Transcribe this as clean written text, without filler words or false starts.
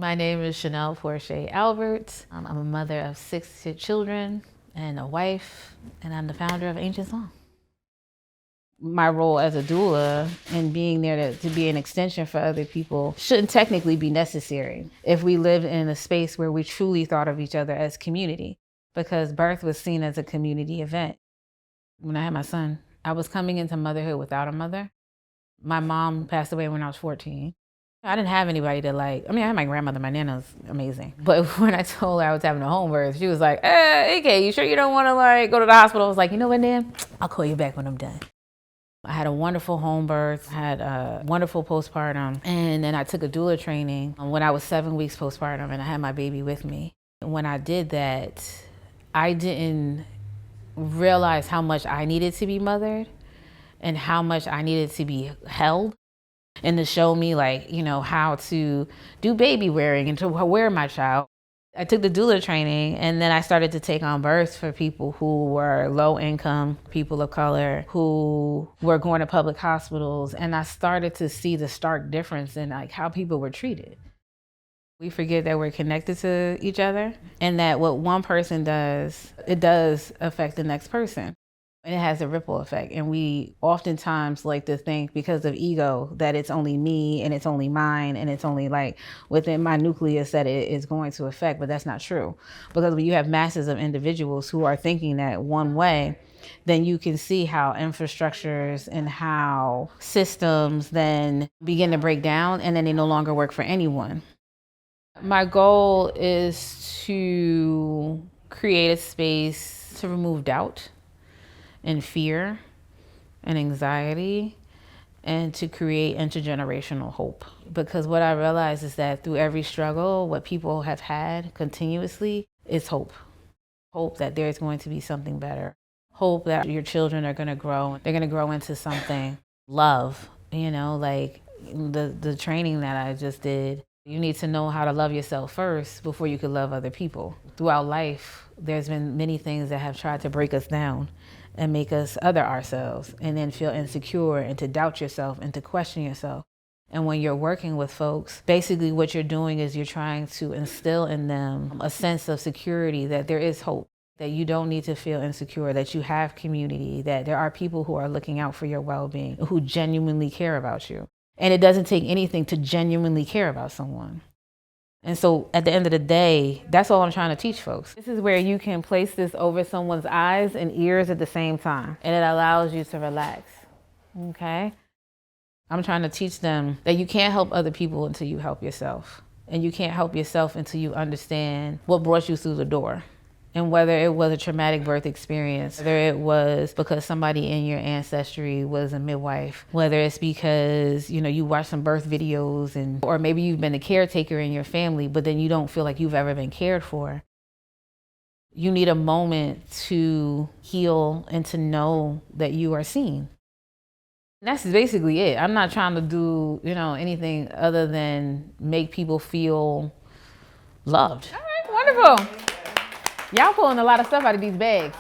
My name is Chanel Porchia-Albert. I'm a mother of 6 children and a wife, and I'm the founder of Ancient Song. My role as a doula and being there to be an extension for other people shouldn't technically be necessary if we lived in a space where we truly thought of each other as community, because birth was seen as a community event. When I had my son, I was coming into motherhood without a mother. My mom passed away when I was 14. I didn't have anybody to I had my grandmother, my Nana was amazing. But when I told her I was having a home birth, she was like, okay, you sure you don't want to go to the hospital? I was like, you know what, Nan? I'll call you back when I'm done. I had a wonderful home birth, had a wonderful postpartum, and then I took a doula training when I was 7 weeks postpartum, and I had my baby with me. When I did that, I didn't realize how much I needed to be mothered and how much I needed to be held, and to show me how to do baby wearing and to wear my child. I took the doula training, and then I started to take on births for people who were low income, people of color, who were going to public hospitals, and I started to see the stark difference in how people were treated. We forget that we're connected to each other, and that what one person does, it does affect the next person. And it has a ripple effect. And we oftentimes like to think, because of ego, that it's only me and it's only mine and it's only within my nucleus that it is going to affect, but that's not true. Because when you have masses of individuals who are thinking that one way, then you can see how infrastructures and how systems then begin to break down, and then they no longer work for anyone. My goal is to create a space to remove doubt and fear and anxiety, and to create intergenerational hope. Because what I realize is that through every struggle, what people have had continuously is hope. Hope that there's going to be something better. Hope that your children are going to grow. They're going to grow into something. Love, the training that I just did. You need to know how to love yourself first before you can love other people. Throughout life, there's been many things that have tried to break us down and make us other ourselves, and then feel insecure and to doubt yourself and to question yourself. And when you're working with folks, basically what you're doing is you're trying to instill in them a sense of security, that there is hope, that you don't need to feel insecure, that you have community, that there are people who are looking out for your well-being, who genuinely care about you. And it doesn't take anything to genuinely care about someone. And so at the end of the day, that's all I'm trying to teach folks. This is where you can place this over someone's eyes and ears at the same time, and it allows you to relax, okay? I'm trying to teach them that you can't help other people until you help yourself. And you can't help yourself until you understand what brought you through the door. And whether it was a traumatic birth experience, whether it was because somebody in your ancestry was a midwife, whether it's because, you watch some birth videos, or maybe you've been a caretaker in your family, but then you don't feel like you've ever been cared for. You need a moment to heal and to know that you are seen. That's basically it. I'm not trying to do, anything other than make people feel loved. All right, wonderful. Y'all pulling a lot of stuff out of these bags.